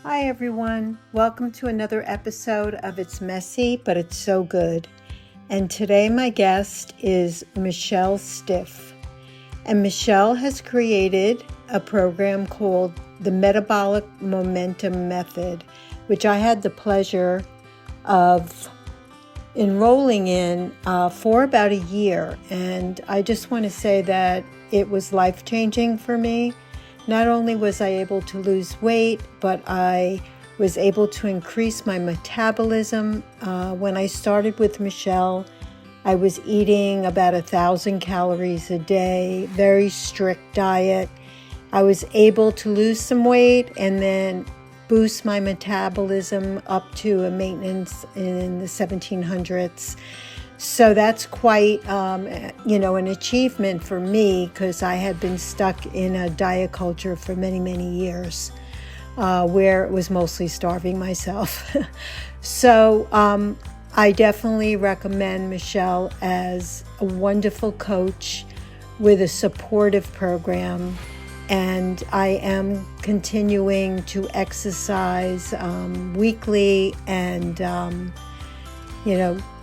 Hi, everyone. Welcome to another episode of It's Messy, but It's So Good. And today, my guest is Michelle Stiff. And Michelle has created a program called the Metabolic Momentum Method, which I had the pleasure of enrolling in for about a year. And I just want to say that it was life-changing for me. Not only was I able to lose weight, but I was able to increase my metabolism. When I started with Michelle, I was eating about 1,000 calories a day, very strict diet. I was able to lose some weight and then boost my metabolism up to a maintenance in the 1700s. So that's quite, an achievement for me because I had been stuck in a diet culture for many, many years where it was mostly starving myself. So I definitely recommend Michelle as a wonderful coach with a supportive program. And I am continuing to exercise weekly and,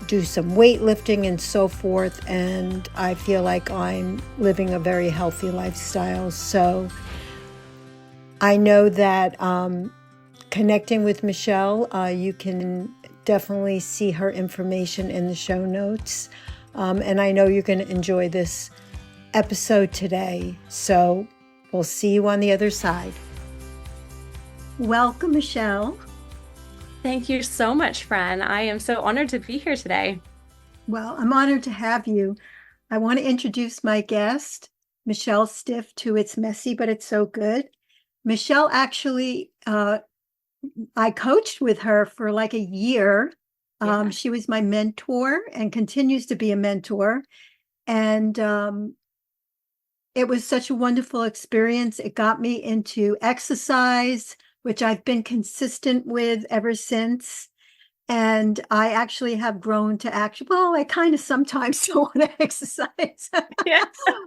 do some weightlifting and so forth. And I feel like I'm living a very healthy lifestyle. So I know that connecting with Michelle, you can definitely see her information in the show notes. And I know you're going to enjoy this episode today. So we'll see you on the other side. Welcome, Michelle. Thank you so much, Fran. I am so honored to be here today. Well, I'm honored to have you. I want to introduce my guest, Michelle Stiff, to It's Messy, but It's So Good. Michelle actually, I coached with her for like a year. Yeah. She was my mentor and continues to be a mentor. And it was such a wonderful experience. It got me into exercise, which I've been consistent with ever since. And I actually have grown to I kind of sometimes don't want to exercise, Yeah.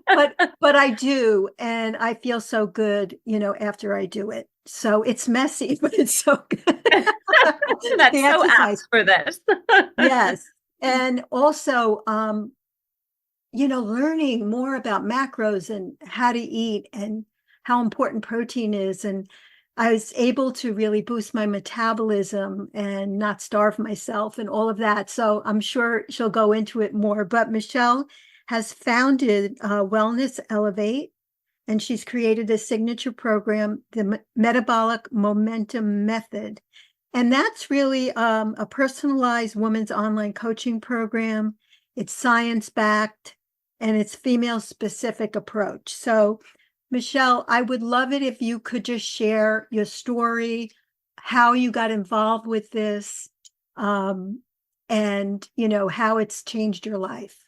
but I do, and I feel so good, after I do it. So it's messy, but it's so good. The That's so exercise, apt for this. yes. And also, learning more about macros and how to eat and how important protein is. And I was able to really boost my metabolism and not starve myself and all of that. So I'm sure she'll go into it more. But Michelle has founded Wellness Elevate, and she's created a signature program, the Metabolic Momentum Method. And that's really a personalized women's online coaching program. It's science-backed and it's female-specific approach. So Michelle, I would love it if you could just share your story, how you got involved with this, and how it's changed your life.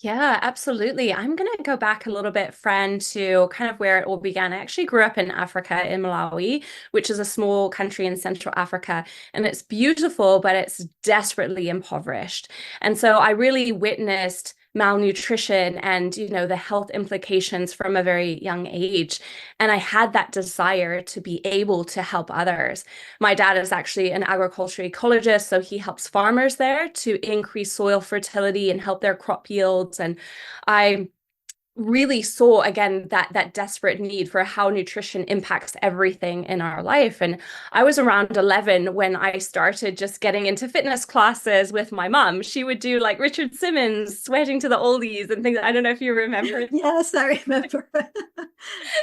Yeah, absolutely. I'm going to go back a little bit, Fran, to kind of where it all began. I actually grew up in Africa, in Malawi, which is a small country in Central Africa. And it's beautiful, but it's desperately impoverished. And so I really witnessed malnutrition and, the health implications from a very young age. And I had that desire to be able to help others. My dad is actually an agricultural ecologist, so he helps farmers there to increase soil fertility and help their crop yields. And I really saw again that desperate need for how nutrition impacts everything in our life. And I was around 11 when I started just getting into fitness classes with my mom. She would do like Richard Simmons, sweating to the oldies and things. I don't know if you remember. Yes, I remember.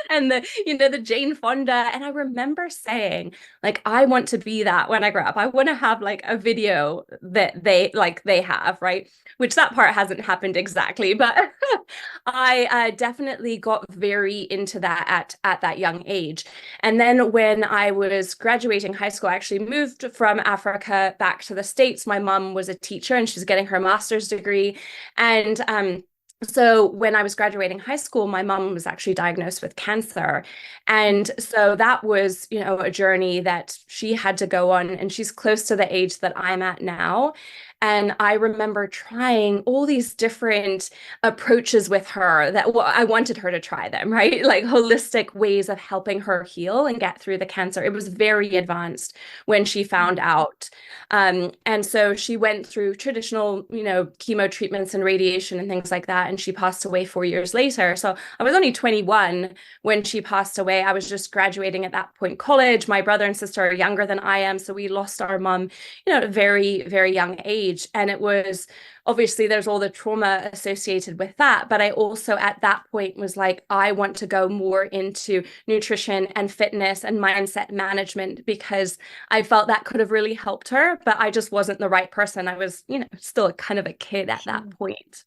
And the Jane Fonda. And I remember saying, like, I want to be that when I grow up. I want to have like a video that they have, right? Which that part hasn't happened exactly, but I definitely got very into that at that young age. And then when I was graduating high school, I actually moved from Africa back to the States. My mom was a teacher and she's getting her master's degree. And so when I was graduating high school, my mom was actually diagnosed with cancer. And so that was, a journey that she had to go on. And she's close to the age that I'm at now. And I remember trying all these different approaches with her that well, I wanted her to try them, right? Like holistic ways of helping her heal and get through the cancer. It was very advanced when she found out. And so she went through traditional, chemo treatments and radiation and things like that. And she passed away 4 years later. So I was only 21 when she passed away. I was just graduating at that point college. My brother and sister are younger than I am. So we lost our mom, at a very, very young age. And it was obviously there's all the trauma associated with that. But I also at that point was like, I want to go more into nutrition and fitness and mindset management because I felt that could have really helped her, but I just wasn't the right person. I was, still kind of a kid at that point.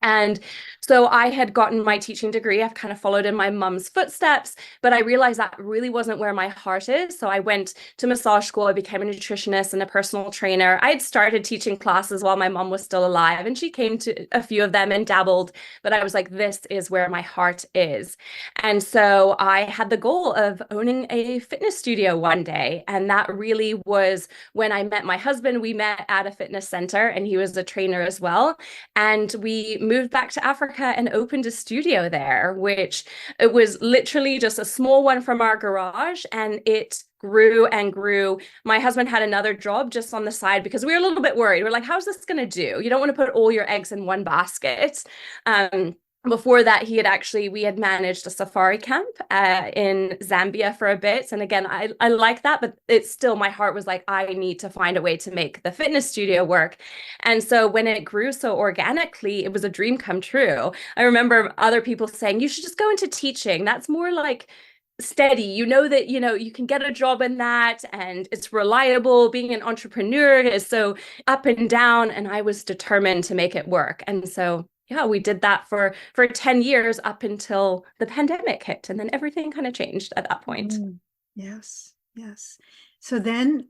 And so I had gotten my teaching degree. I've kind of followed in my mum's footsteps, but I realized that really wasn't where my heart is. So I went to massage school. I became a nutritionist and a personal trainer. I had started teaching classes while my mum was still alive, and she came to a few of them and dabbled. But I was like, this is where my heart is. And so I had the goal of owning a fitness studio one day. And that really was when I met my husband. We met at a fitness center, and he was a trainer as well. And we moved back to Africa and opened a studio there, which it was literally just a small one from our garage, and it grew and grew. My husband had another job just on the side because we were a little bit worried. We're like, how's this going to do? You don't want to put all your eggs in one basket. Before that, we had managed a safari camp in Zambia for a bit. And again, I like that, but it's still, my heart was like, I need to find a way to make the fitness studio work. And so when it grew so organically, it was a dream come true. I remember other people saying, you should just go into teaching. That's more like steady, that you can get a job in that and it's reliable. Being an entrepreneur is so up and down, and I was determined to make it work. And so yeah, we did that for 10 years up until the pandemic hit, and then everything kind of changed at that point. Yes, yes. So then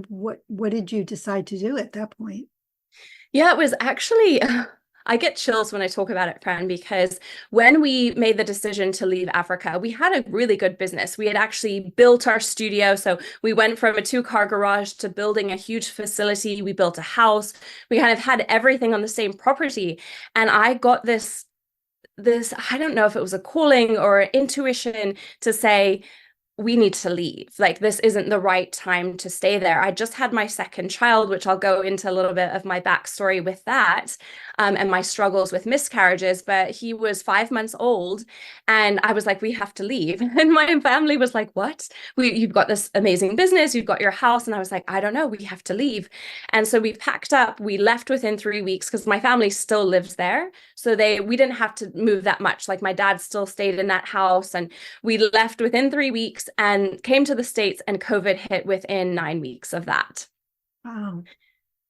what did you decide to do at that point? Yeah, it was actually I get chills when I talk about it, Fran, because when we made the decision to leave Africa, we had a really good business. We had actually built our studio. So we went from a 2-car garage to building a huge facility. We built a house. We kind of had everything on the same property. And I got this, I don't know if it was a calling or intuition to say, we need to leave. Like, this isn't the right time to stay there. I just had my second child, which I'll go into a little bit of my backstory with that, and my struggles with miscarriages. But he was 5 months old, and I was like, we have to leave. And my family was like, what? You've got this amazing business, you've got your house. And I was like, I don't know, we have to leave. And so we packed up, we left within 3 weeks because my family still lives there. So we didn't have to move that much. Like, my dad still stayed in that house, and we left within 3 weeks and came to the States, and COVID hit within 9 weeks of that. Wow.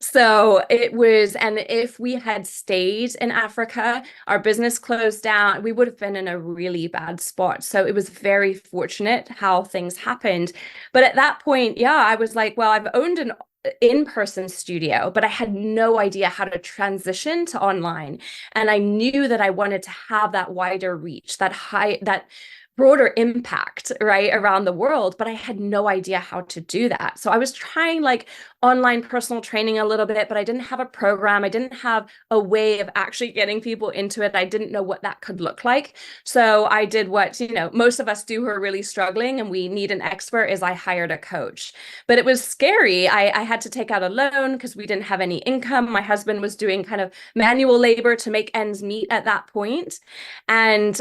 So it was, and if we had stayed in Africa, our business closed down, we would have been in a really bad spot. So it was very fortunate how things happened. But at that point, yeah, I was like, well, I've owned an in-person studio, but I had no idea how to transition to online. And I knew that I wanted to have that wider reach, that broader impact, right, around the world, but I had no idea how to do that. So I was trying like online personal training a little bit, but I didn't have a program. I didn't have a way of actually getting people into it. I didn't know what that could look like. So I did what, most of us do who are really struggling and we need an expert, is I hired a coach. But it was scary. I had to take out a loan because we didn't have any income. My husband was doing kind of manual labor to make ends meet at that point. And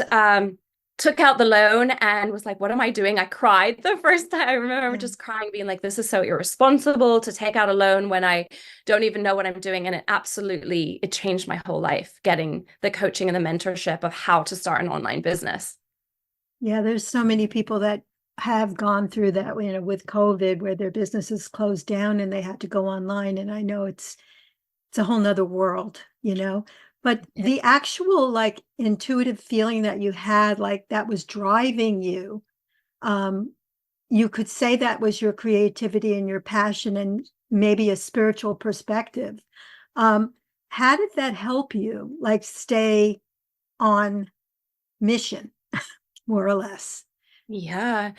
took out the loan and was like, what am I doing? I cried the first time. I remember just crying, being like, this is so irresponsible to take out a loan when I don't even know what I'm doing. And it changed my whole life, getting the coaching and the mentorship of how to start an online business. Yeah, there's so many people that have gone through that, with COVID, where their businesses closed down and they had to go online. And I know it's a whole nother world, But the actual like intuitive feeling that you had, like that was driving you, you could say that was your creativity and your passion and maybe a spiritual perspective. How did that help you, like, stay on mission, more or less? Yeah.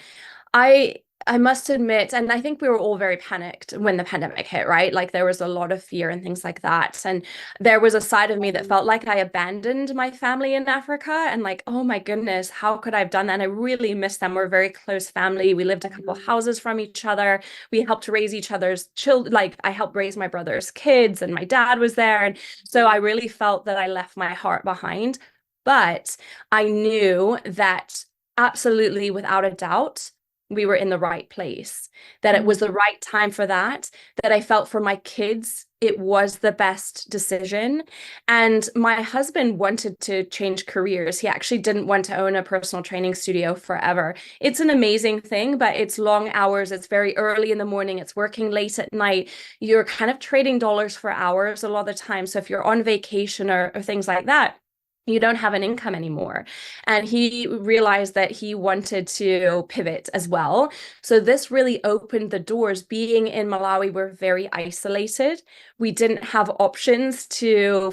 I I must admit, and I think we were all very panicked when the pandemic hit, right? Like there was a lot of fear and things like that. And there was a side of me that felt like I abandoned my family in Africa and like, oh my goodness, how could I have done that? And I really miss them. We're a very close family. We lived a couple of houses from each other. We helped raise each other's children. Like I helped raise my brother's kids and my dad was there. And so I really felt that I left my heart behind. But I knew that absolutely without a doubt, we were in the right place, that it was the right time for that, that I felt for my kids, it was the best decision. And my husband wanted to change careers. He actually didn't want to own a personal training studio forever. It's an amazing thing, but it's long hours. It's very early in the morning. It's working late at night. You're kind of trading dollars for hours a lot of the time. So if you're on vacation or things like that, you don't have an income anymore. And he realized that he wanted to pivot as well. So this really opened the doors. Being in Malawi, we're very isolated. We didn't have options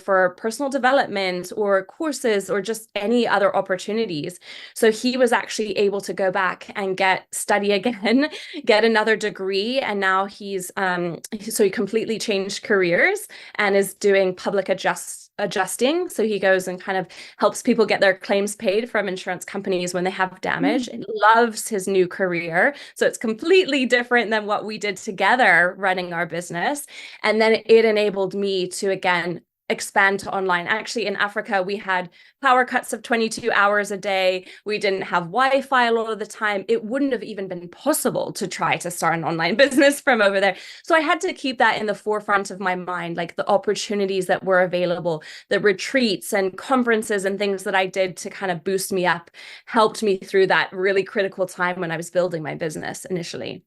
for personal development or courses or just any other opportunities. So he was actually able to go back and study again, get another degree. And now so he completely changed careers and is doing public adjusting. So he goes and kind of helps people get their claims paid from insurance companies when they have damage. And loves his new career. So it's completely different than what we did together running our business. And then it enabled me to, again, expand to online. Actually, in Africa, we had power cuts of 22 hours a day. We didn't have Wi-Fi a lot of the time. It wouldn't have even been possible to try to start an online business from over there. So I had to keep that in the forefront of my mind, like the opportunities that were available, the retreats and conferences and things that I did to kind of boost me up, helped me through that really critical time when I was building my business initially.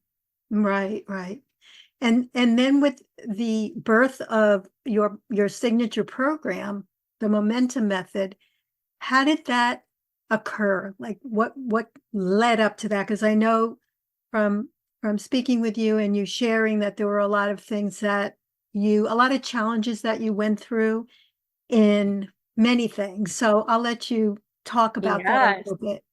Right, right. And then with the birth of your signature program, the Momentum Method, how did that occur? Like what led up to that? Because I know from speaking with you and you sharing that there were a lot of things a lot of challenges that you went through in many things. So I'll let you talk about that a little bit.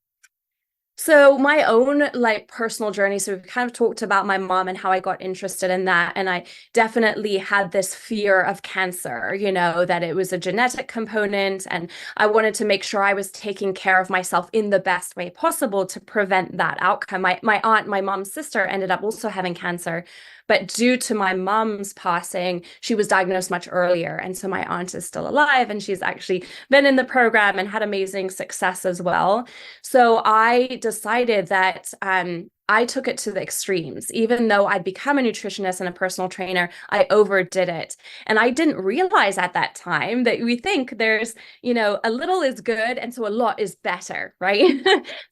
So my own like personal journey. So we've kind of talked about my mom and how I got interested in that. And I definitely had this fear of cancer, that it was a genetic component. And I wanted to make sure I was taking care of myself in the best way possible to prevent that outcome. My aunt, my mom's sister, ended up also having cancer. But due to my mom's passing, she was diagnosed much earlier. And so my aunt is still alive and she's actually been in the program and had amazing success as well. So I decided that I took it to the extremes. Even though I'd become a nutritionist and a personal trainer, I overdid it. And I didn't realize at that time that we think there's, a little is good. And so a lot is better, right?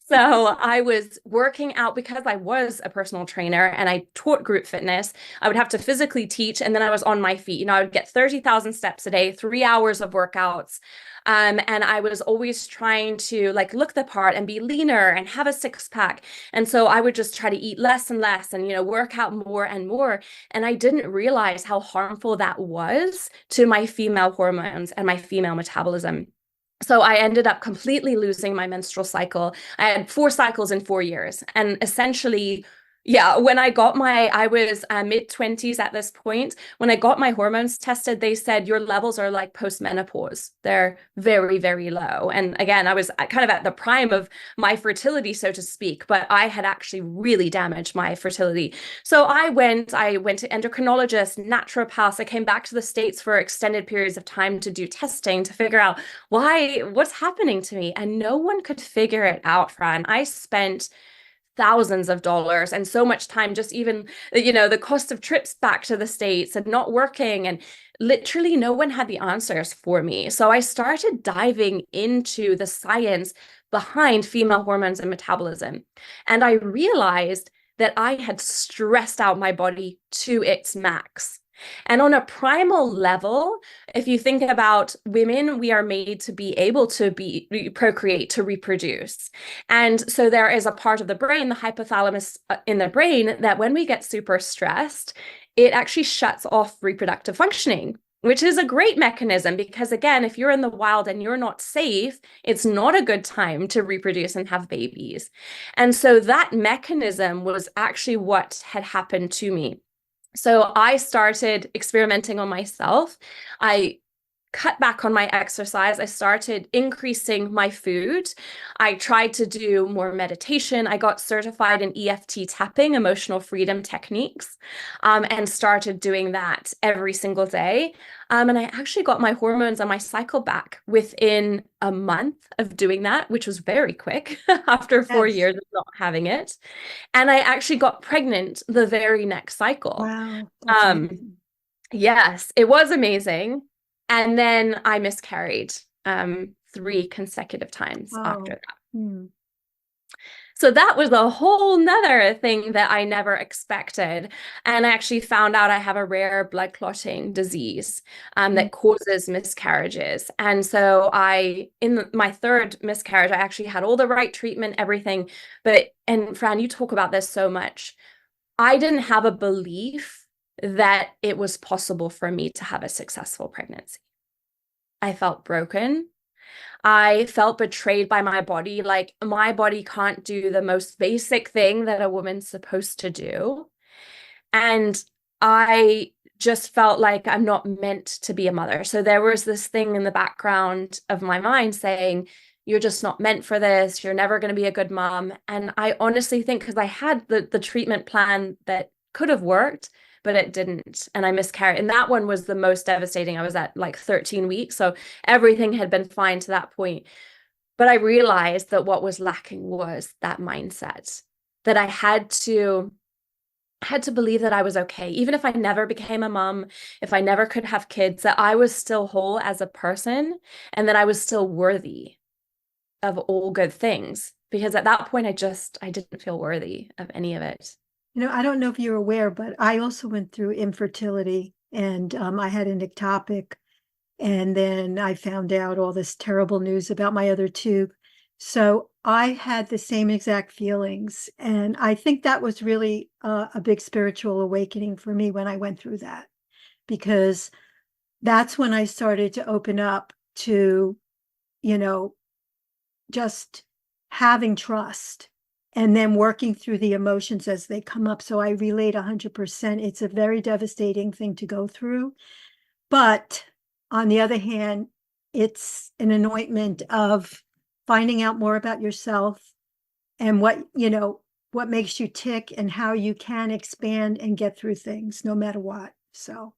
So I was working out because I was a personal trainer and I taught group fitness. I would have to physically teach. And then I was on my feet. I would get 30,000 steps a day, 3 hours of workouts. And I was always trying to like look the part and be leaner and have a six pack. And so I would just try to eat less and less and, work out more and more. And I didn't realize how harmful that was to my female hormones and my female metabolism. So I ended up completely losing my menstrual cycle. I had 4 cycles in 4 years. And essentially, yeah, when I was mid-20s at this point. When I got my hormones tested, they said your levels are like post-menopause. They're very, very low. And again, I was kind of at the prime of my fertility, so to speak, but I had actually really damaged my fertility. So I went to endocrinologists, naturopaths. I came back to the States for extended periods of time to do testing to figure out what's happening to me. And no one could figure it out, Fran. I spent thousands of dollars and so much time, just even, the cost of trips back to the States and not working, and literally no one had the answers for me. So I started diving into the science behind female hormones and metabolism. And I realized that I had stressed out my body to its max. And on a primal level, if you think about women, we are made to be able to procreate, to reproduce. And so there is a part of the brain, the hypothalamus in the brain, that when we get super stressed, it actually shuts off reproductive functioning. which is a great mechanism because, again, if you're in the wild and you're not safe, it's not a good time to reproduce and have babies. And so that mechanism was actually what had happened to me. So I started experimenting on myself. I cut back on my exercise. I started increasing my food. I tried to do more meditation. I got certified in EFT tapping, emotional freedom techniques, and started doing that every single day. And I actually got my hormones and my cycle back within a month of doing that, which was very quick after 4 years of not having it. And I actually got pregnant the very next cycle. Wow, that's amazing. Yes, it was amazing. And then I miscarried 3 consecutive times after Oh, that. hmm. So that was a whole nother thing that I never expected. And I actually found out I have a rare blood clotting disease Hmm. that causes miscarriages. And so in my third miscarriage, I actually had all the right treatment, everything. And Fran, you talk about this so much. I didn't have a belief that it was possible for me to have a successful pregnancy. I felt broken. I felt betrayed by my body. Like my body can't do the most basic thing that a woman's supposed to do. And I just felt like I'm not meant to be a mother. So there was this thing in the background of my mind saying, you're just not meant for this. You're never going to be a good mom. And I honestly think because I had the treatment plan that could have worked, but it didn't. And I miscarried. And that one was the most devastating. I was at like 13 weeks. So everything had been fine to that point. But I realized that what was lacking was that mindset, that I had to believe that I was okay, even if I never became a mom, if I never could have kids, that I was still whole as a person and that I was still worthy of all good things. Because at that point, I didn't feel worthy of any of it. I don't know if you're aware, but I also went through infertility, and I had an ectopic, and then I found out all this terrible news about my other two. So I had the same exact feelings. And I think that was really a big spiritual awakening for me when I went through that, because that's when I started to open up to, you know, just having trust and then working through the emotions as they come up. So I relate 100%. It's a very devastating thing to go through. But on the other hand, it's an anointment of finding out more about yourself and what makes you tick and how you can expand and get through things no matter what. So,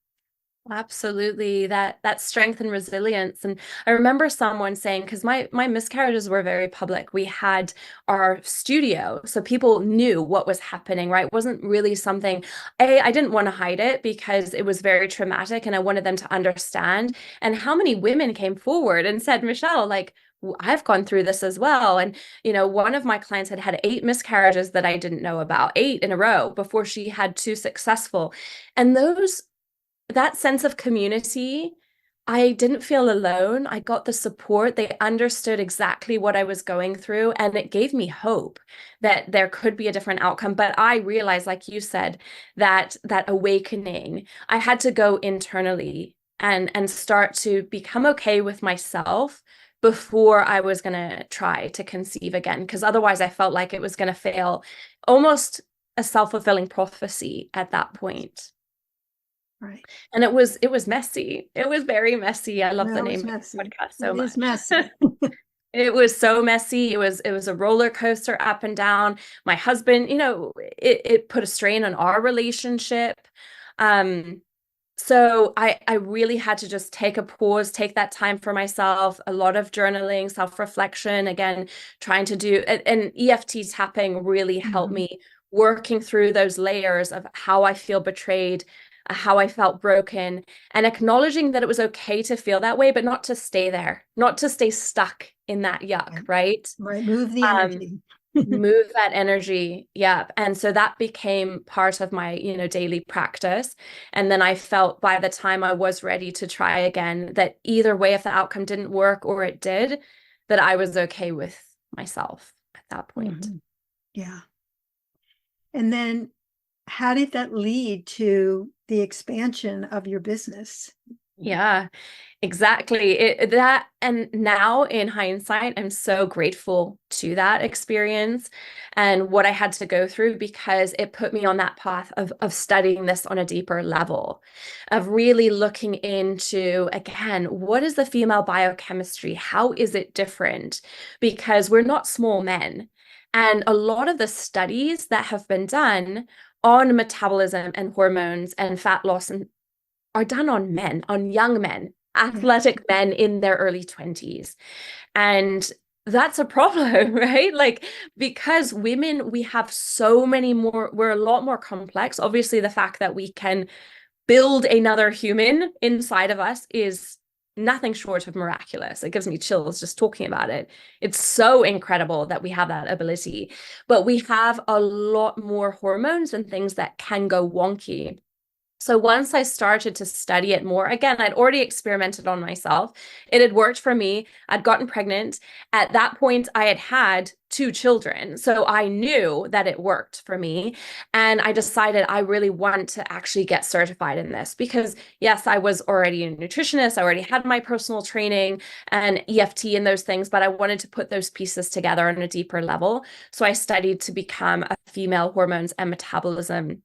Absolutely, that strength and resilience. And I remember someone saying, because my miscarriages were very public. We had our studio, so people knew what was happening, right? It wasn't really something, I didn't want to hide it because it was very traumatic and I wanted them to understand. And how many women came forward and said, Michelle, like, I've gone through this as well. And, one of my clients had had 8 miscarriages that I didn't know about, 8 in a row before she had 2 successful. And that sense of community, I didn't feel alone. I got the support. They understood exactly what I was going through, and it gave me hope that there could be a different outcome. But I realized, like you said, that awakening, I had to go internally and start to become okay with myself before I was going to try to conceive again, because otherwise I felt like it was going to fail, almost a self-fulfilling prophecy at that point. right. And it was messy. It was very messy. I love the Well, name it's of the messy. podcast so It is much. messy. It was so messy. It was a roller coaster up and down. My husband, it put a strain on our relationship. Um, so I really had to just take a pause, take that time for myself, a lot of journaling, self-reflection, again, trying to do and EFT tapping really helped Mhm. me working through those layers of how I feel betrayed, how I felt broken, and acknowledging that it was okay to feel that way, but not to stay there, not to stay stuck in that yuck, Right. right? Right. Move the Um, energy. move that energy. Yeah. And so that became part of my, daily practice. And then I felt by the time I was ready to try again, that either way, if the outcome didn't work or it did, that I was okay with myself at that point. Mhm. Yeah. And then how did that lead to the expansion of your business? Yeah, exactly. That, and now in hindsight, I'm so grateful to that experience and what I had to go through, because it put me on that path of studying this on a deeper level, of really looking into, again, what is the female biochemistry? How is it different? Because we're not small men. And a lot of the studies that have been done on metabolism and hormones and fat loss and are done on men, on young men, Yeah. athletic men in their early 20s. And that's a problem, right? Like, because women, we have so many more, we're a lot more complex. Obviously, the fact that we can build another human inside of us is nothing short of miraculous. It gives me chills just talking about it. It's so incredible that we have that ability, but we have a lot more hormones and things that can go wonky. So once I started to study it more, again, I'd already experimented on myself. It had worked for me. I'd gotten pregnant. At that point, I had had two children. So I knew that it worked for me. And I decided I really want to actually get certified in this because, yes, I was already a nutritionist. I already had my personal training and EFT and those things, but I wanted to put those pieces together on a deeper level. So I studied to become a female hormones and metabolism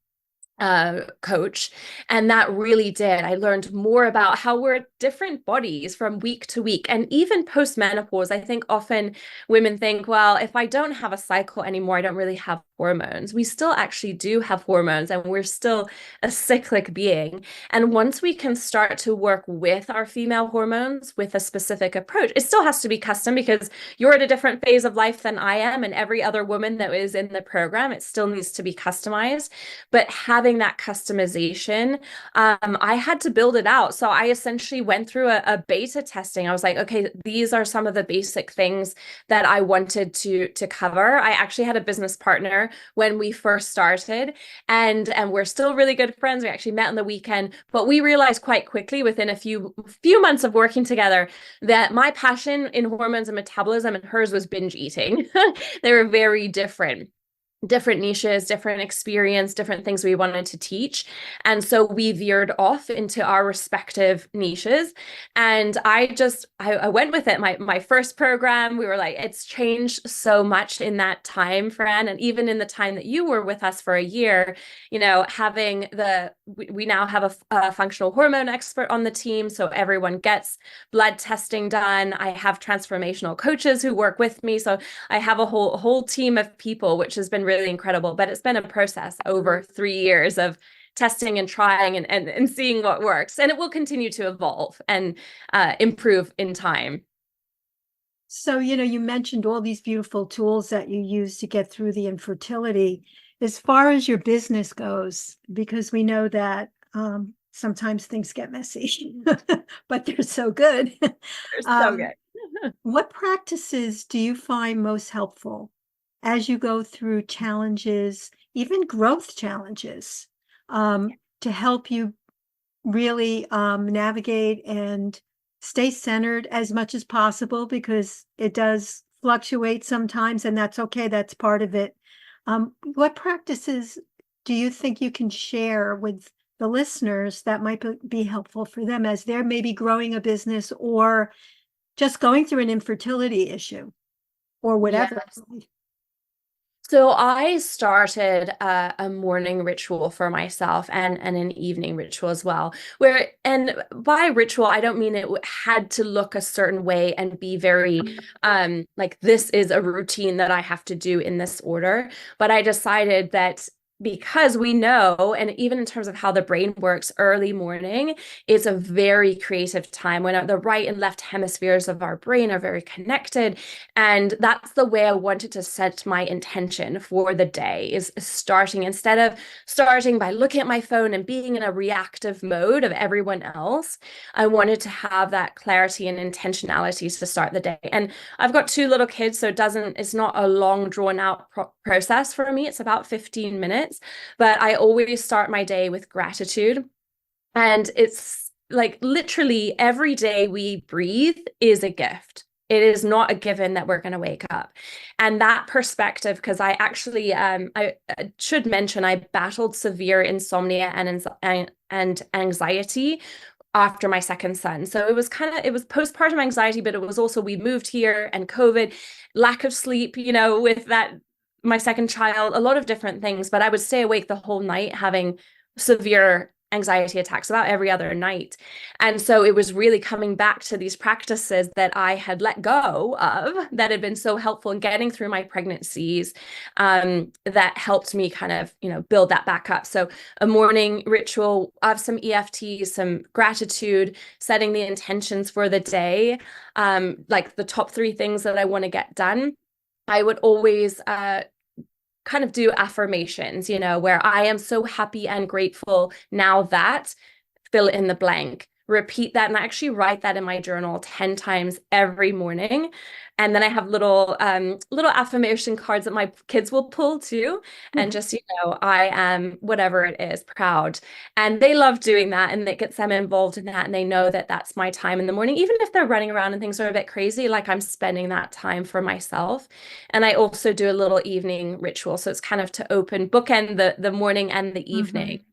coach. And that really did. I learned more about how we're different bodies from week to week. And even post menopause, I think often women think, well, if I don't have a cycle anymore, I don't really have hormones. We still actually do have hormones and we're still a cyclic being. And once we can start to work with our female hormones with a specific approach, it still has to be custom because you're at a different phase of life than I am, and every other woman that is in the program, it still needs to be customized. But having that customization, I had to build it out. So I essentially went through a beta testing. I was like, okay, these are some of the basic things that I wanted to cover. I actually had a business partner when we first started, and we're still really good friends. We actually met on the weekend, but we realized quite quickly within a few months of working together that my passion in hormones and metabolism and hers was binge eating. They were very different niches, different experience, different things we wanted to teach. And so we veered off into our respective niches. And I went with it. My first program, we were like, it's changed so much in that time, Fran. And even in the time that you were with us for a year, having we now have a functional hormone expert on the team. So everyone gets blood testing done. I have transformational coaches who work with me. So I have a whole team of people, which has been really incredible. But it's been a process over 3 years of testing and trying and seeing what works. And it will continue to evolve and improve in time. So, you mentioned all these beautiful tools that you use to get through the infertility. As far as your business goes, because we know that sometimes things get messy, but they're so good. They're so Um, good. what practices do you find most helpful as you go through challenges, even growth challenges, to help you really navigate and stay centered as much as possible because it does fluctuate sometimes, and that's okay. That's part of it. What practices do you think you can share with the listeners that might be helpful for them as they're maybe growing a business or just going through an infertility issue or whatever? Yes. So I started a morning ritual for myself and an evening ritual as well. And by ritual, I don't mean it had to look a certain way and be very like this is a routine that I have to do in this order. But I decided that because we know, and even in terms of how the brain works, early morning is a very creative time when the right and left hemispheres of our brain are very connected. And that's the way I wanted to set my intention for the day, is starting, instead of starting by looking at my phone and being in a reactive mode of everyone else, I wanted to have that clarity and intentionality to start the day. And I've got two little kids, so it's not a long drawn out process for me. It's about 15 minutes, but I always start my day with gratitude. And it's like literally every day we breathe is a gift. It is not a given that we're going to wake up. And that perspective, because I actually, I should mention, I battled severe insomnia and anxiety after my second son. So it was postpartum anxiety, but it was also, we moved here and COVID, lack of sleep, with that, my second child, a lot of different things. But I would stay awake the whole night having severe anxiety attacks about every other night. And so it was really coming back to these practices that I had let go of that had been so helpful in getting through my pregnancies, that helped me kind of, build that back up. So a morning ritual of some EFT, some gratitude, setting the intentions for the day, like the top 3 things that I want to get done. I would always kind of do affirmations, where I am so happy and grateful now that, fill in the blank. Repeat that, and I actually write that in my journal 10 times every morning. And then I have little affirmation cards that my kids will pull too. And just, I am, whatever it is, proud. And they love doing that, and it gets them involved in that. And they know that that's my time in the morning, even if they're running around and things are a bit crazy, like I'm spending that time for myself. And I also do a little evening ritual. So it's kind of to bookend the morning and the evening.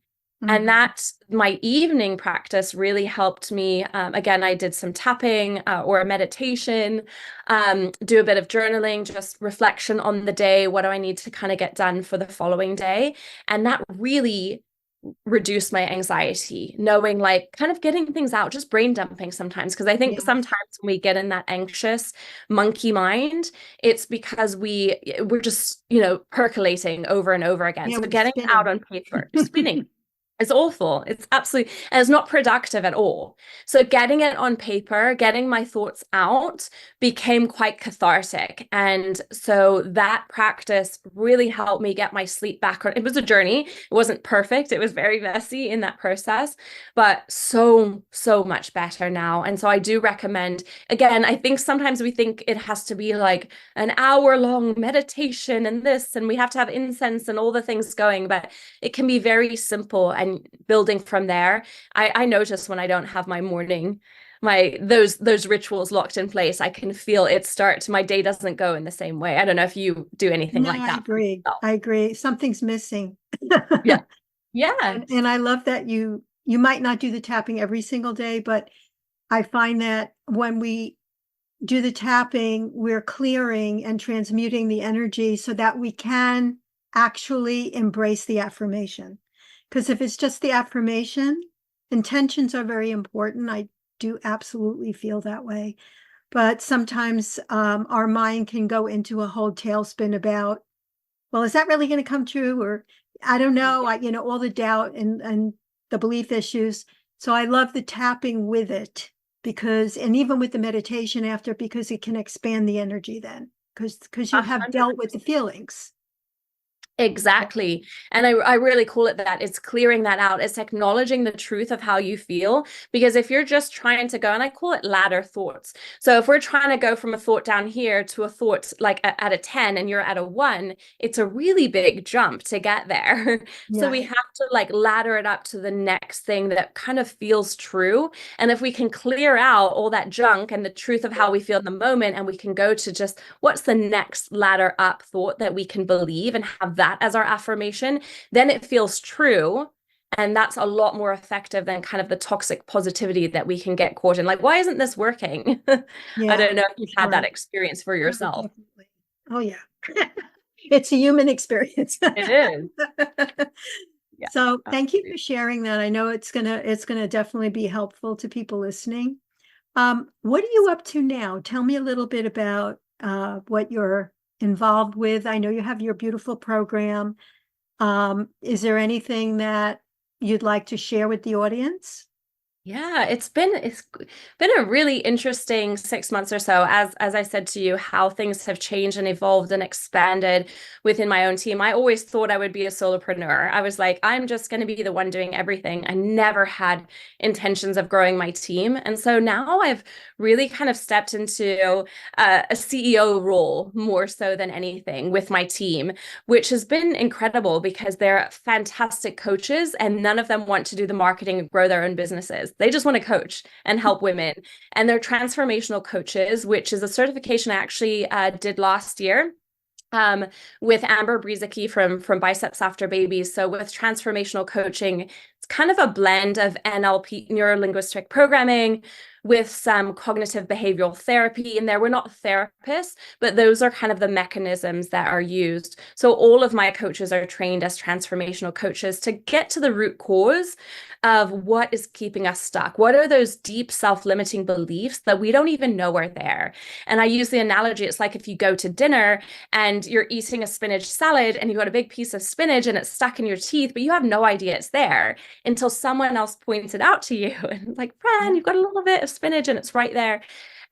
And that, my evening practice really helped me. Again, I did some tapping or a meditation, do a bit of journaling, just reflection on the day. What do I need to kind of get done for the following day? And that really reduced my anxiety, knowing, like, kind of getting things out, just brain dumping sometimes. Because I think sometimes when we get in that anxious monkey mind, it's because we're just, percolating over and over again. So getting it out on paper, spinning. It's awful. It's absolutely, and it's not productive at all. So getting it on paper, getting my thoughts out became quite cathartic. And so that practice really helped me get my sleep back on. It was a journey. It wasn't perfect. It was very messy in that process, but so, so much better now. And so I do recommend, again, I think sometimes we think it has to be like an hour-long meditation and this, and we have to have incense and all the things going, but it can be very simple. And building from there, I notice when I don't have my morning, those rituals locked in place, I can feel it start. My day doesn't go in the same way. I don't know if you do anything like that. I agree. Something's missing. Yeah. Yeah. And I love that you might not do the tapping every single day, but I find that when we do the tapping, we're clearing and transmuting the energy so that we can actually embrace the affirmation. Because if it's just the affirmation, intentions are very important. I do absolutely feel that way. But sometimes our mind can go into a whole tailspin about, well, is that really going to come true? Or I don't know, all the doubt and the belief issues. So I love the tapping with it and even with the meditation after, because it can expand the energy then, because you have dealt with the feelings. Exactly. And I really call it that. It's clearing that out. It's acknowledging the truth of how you feel. Because if you're just trying to go, and I call it ladder thoughts. So if we're trying to go from a thought down here to a thought like at a 10 and you're at a 1, it's a really big jump to get there. So we have to like ladder it up to the next thing that kind of feels true. And if we can clear out all that junk and the truth of how we feel in the moment, and we can go to just what's the next ladder up thought that we can believe and have that as our affirmation, then it feels true. And that's a lot more effective than kind of the toxic positivity that we can get caught in. Like, why isn't this working? I don't know if you've had that experience for yourself. Oh, yeah. It's a human experience. It is. Yeah, so thank you for sharing that. I know it's gonna definitely be helpful to people listening. What are you up to now? Tell me a little bit about what you're involved with. I know you have your beautiful program. Is there anything that you'd like to share with the audience? Yeah, it's been a really interesting 6 months or so. As I said to you, how things have changed and evolved and expanded within my own team. I always thought I would be a solopreneur. I was like, I'm just going to be the one doing everything. I never had intentions of growing my team. And so now I've really kind of stepped into a CEO role more so than anything with my team, which has been incredible because they're fantastic coaches and none of them want to do the marketing and grow their own businesses. They just want to coach and help women. And they're transformational coaches, which is a certification I actually did last year with Amber Brezicki from Biceps After Babies. So with transformational coaching, it's kind of a blend of NLP, neuro-linguistic programming, with some cognitive behavioral therapy in there. We're not therapists, but those are kind of the mechanisms that are used. So all of my coaches are trained as transformational coaches to get to the root cause of what is keeping us stuck. What are those deep self-limiting beliefs that we don't even know are there? And I use the analogy, it's like if you go to dinner and you're eating a spinach salad and you got a big piece of spinach and it's stuck in your teeth, but you have no idea it's there until someone else points it out to you. And like, Fran, you've got a little bit of spinach and it's right there.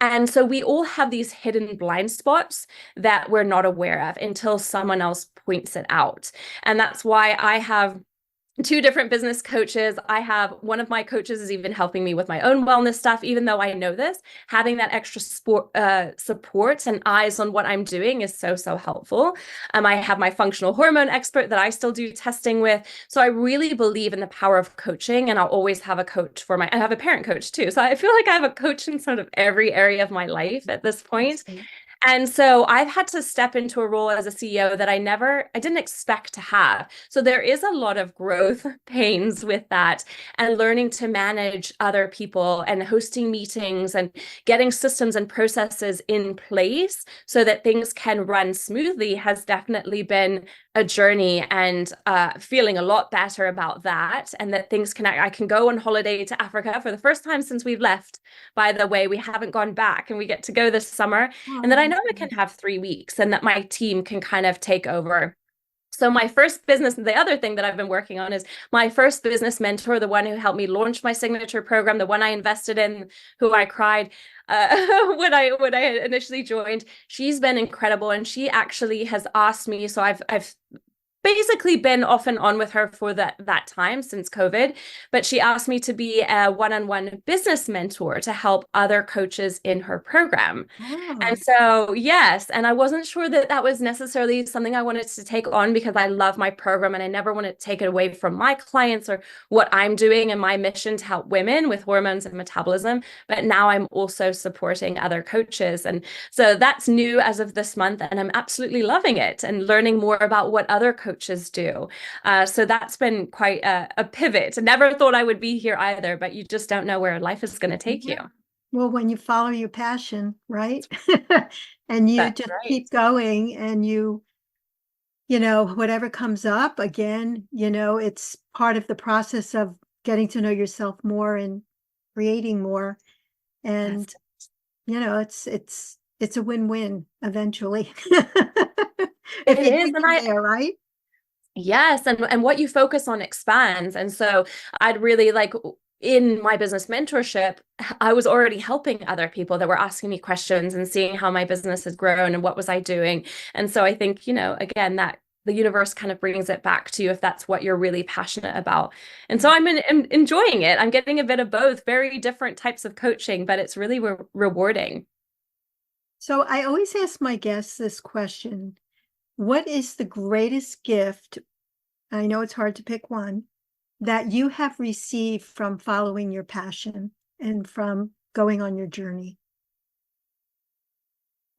And so we all have these hidden blind spots that we're not aware of until someone else points it out. And that's why I have two different business coaches. I have one of my coaches is even helping me with my own wellness stuff, even though I know this, having that extra support and eyes on what I'm doing is so, so helpful. I have my functional hormone expert that I still do testing with. So I really believe in the power of coaching, and I'll always have a coach I have a parent coach too. So I feel like I have a coach in sort of every area of my life at this point. And so I've had to step into a role as a CEO that I didn't expect to have. So there is a lot of growth pains with that, and learning to manage other people and hosting meetings and getting systems and processes in place so that things can run smoothly has definitely been a journey, and feeling a lot better about that, and that I can go on holiday to Africa for the first time since we've left. By the way, we haven't gone back, and we get to go this summer. And that I know I can have 3 weeks and that my team can kind of take over. So my first business, the other thing that I've been working on is my first business mentor, the one who helped me launch my signature program, the one I invested in, who I cried when I initially joined. She's been incredible, and she actually has asked me. So I've basically been off and on with her for that time since COVID, but she asked me to be a one-on-one business mentor to help other coaches in her program. Oh. And so, yes, and I wasn't sure that that was necessarily something I wanted to take on, because I love my program and I never want to take it away from my clients or what I'm doing and my mission to help women with hormones and metabolism. But now I'm also supporting other coaches. And so that's new as of this month, and I'm absolutely loving it and learning more about what other coaches do. So that's been quite a pivot. I never thought I would be here either, but you just don't know where life is going to take you. Well, when you follow your passion, right? And you That's just right. keep going, and whatever comes up, again, it's part of the process of getting to know yourself more and creating more. And, it's a win-win eventually. If It you is. get And there, right? yes, and what you focus on expands. And so I'd really like, in my business mentorship, I was already helping other people that were asking me questions and seeing how my business has grown and what was I doing. And so I think, again, that the universe kind of brings it back to you if that's what you're really passionate about. And so I'm enjoying it. I'm getting a bit of both, very different types of coaching, but it's really rewarding. So I always ask my guests this question: what is the greatest gift, I know it's hard to pick one, that you have received from following your passion and from going on your journey?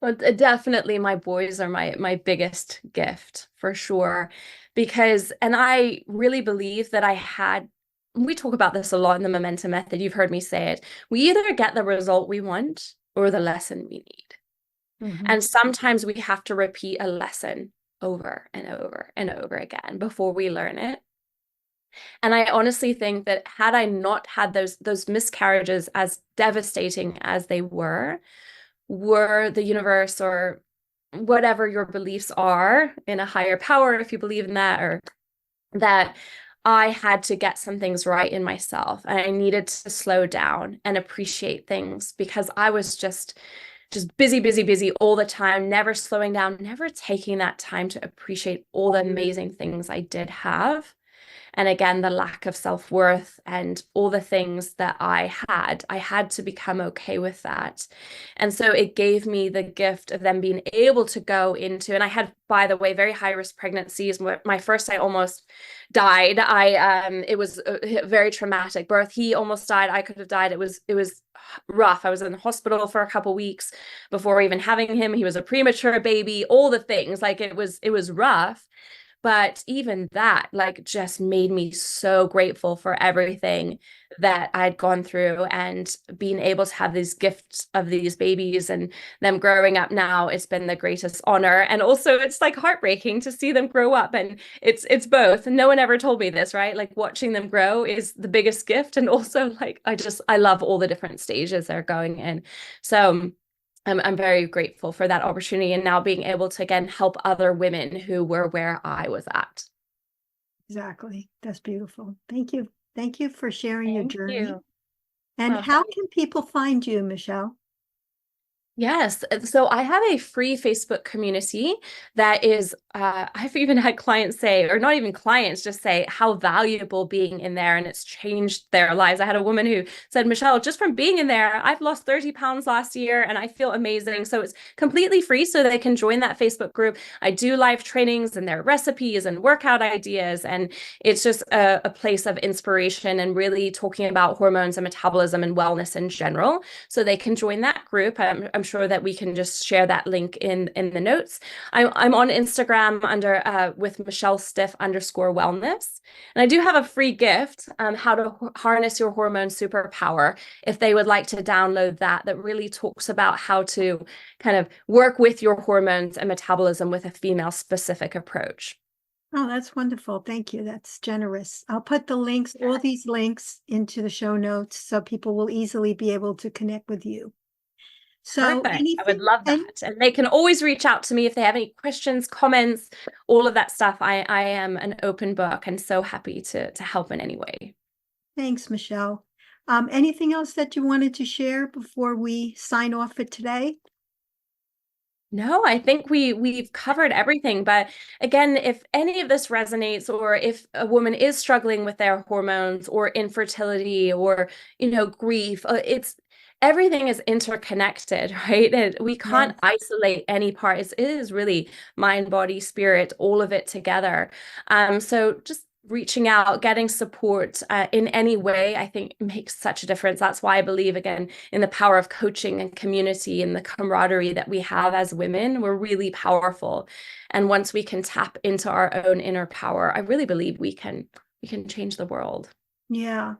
Well, definitely my boys are my biggest gift for sure, and I really believe that we talk about this a lot in the Momentum Method. You've heard me say it. We either get the result we want or the lesson we need. Mm-hmm. And sometimes we have to repeat a lesson over and over and over again before we learn it. And I honestly think that had I not had those miscarriages, as devastating as they were the universe, or whatever your beliefs are in a higher power, if you believe in that, or that I had to get some things right in myself, and I needed to slow down and appreciate things, because I was just busy, busy, busy all the time, never slowing down, never taking that time to appreciate all the amazing things I did have. And again, the lack of self-worth and all the things that I had to become okay with that. And so it gave me the gift of then being able to go into, and I had, by the way, very high risk pregnancies. My first, I almost died. It was a very traumatic birth. He almost died. I could have died. It was rough. I was in the hospital for a couple weeks before even having him. He was a premature baby, all the things, like it was rough. But even that, like, just made me so grateful for everything that I'd gone through, and being able to have these gifts of these babies and them growing up now, it's been the greatest honor. And also it's like heartbreaking to see them grow up. And it's both. And no one ever told me this, right? Like, watching them grow is the biggest gift. And also, like, I love all the different stages they're going in. So I'm very grateful for that opportunity, and now being able to again help other women who were where I was at. Exactly. That's beautiful. Thank you. Thank you for sharing your Thank journey. you. And Well, how can people find you, Michelle? yes. So I have a free Facebook community that is, I've even had clients say, or not even clients, just say how valuable being in there, and it's changed their lives. I had a woman who said, Michelle, just from being in there, I've lost 30 pounds last year and I feel amazing. So it's completely free, so they can join that Facebook group. I do live trainings and their recipes and workout ideas. And it's just a place of inspiration and really talking about hormones and metabolism and wellness in general. So they can join that group. I'm sure that we can just share that link in the notes. I'm on Instagram under with Michelle Stiff _wellness, and I do have a free gift, how to harness your hormone superpower. If they would like to download that really talks about how to kind of work with your hormones and metabolism with a female specific approach. Oh, that's wonderful. Thank you. That's generous. I'll put the links, all these links into the show notes so people will easily be able to connect with you. So Perfect. I would anything, love that. And they can always reach out to me if they have any questions, comments, all of that stuff. I am an open book and so happy to help in any way. thanks, Michelle. Anything else that you wanted to share before we sign off for today? No, I think we've covered everything. But again, if any of this resonates, or if a woman is struggling with their hormones or infertility or, grief, it's everything is interconnected, right? And we can't Yes. isolate any part. It is really mind, body, spirit, all of it together. So just reaching out, getting support in any way, I think makes such a difference. That's why I believe, again, in the power of coaching and community and the camaraderie that we have as women. We're really powerful. And once we can tap into our own inner power, I really believe we can change the world. Yeah.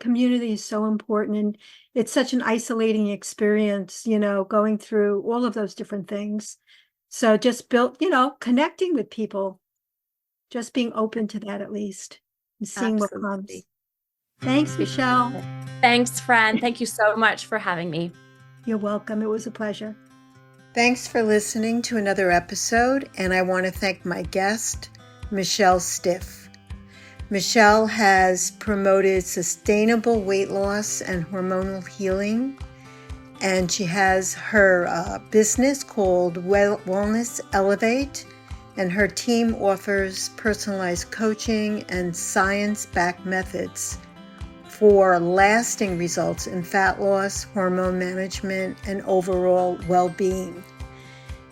Community is so important, and it's such an isolating experience, going through all of those different things. So just connecting with people, just being open to that at least, and seeing what comes. Absolutely. Thanks, Michelle. Thanks, Fran. Thank you so much for having me. You're welcome. It was a pleasure. Thanks for listening to another episode, and I want to thank my guest, Michelle Stiff. Michelle has promoted sustainable weight loss and hormonal healing, and she has her business called Wellness Elevate, and her team offers personalized coaching and science-backed methods for lasting results in fat loss, hormone management, and overall well-being.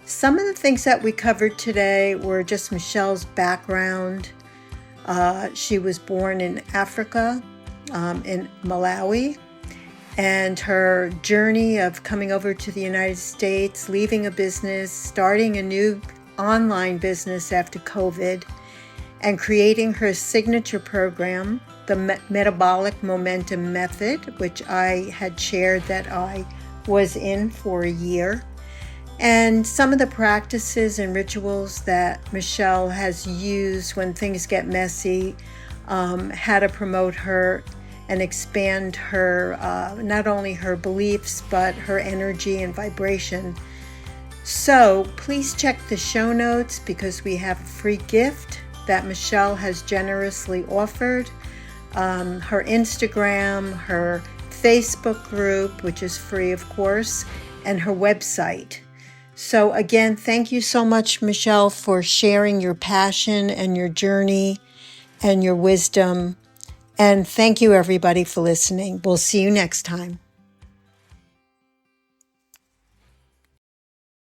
Some of the things that we covered today were just Michelle's background. She was born in Africa, in Malawi, and her journey of coming over to the United States, leaving a business, starting a new online business after COVID, and creating her signature program, the Metabolic Momentum Method, which I had shared that I was in for a year. And some of the practices and rituals that Michelle has used when things get messy, how to promote her and expand her, not only her beliefs, but her energy and vibration. So please check the show notes, because we have a free gift that Michelle has generously offered. Her Instagram, her Facebook group, which is free, of course, and her website. So again, thank you so much, Michelle, for sharing your passion and your journey and your wisdom. And thank you, everybody, for listening. We'll see you next time.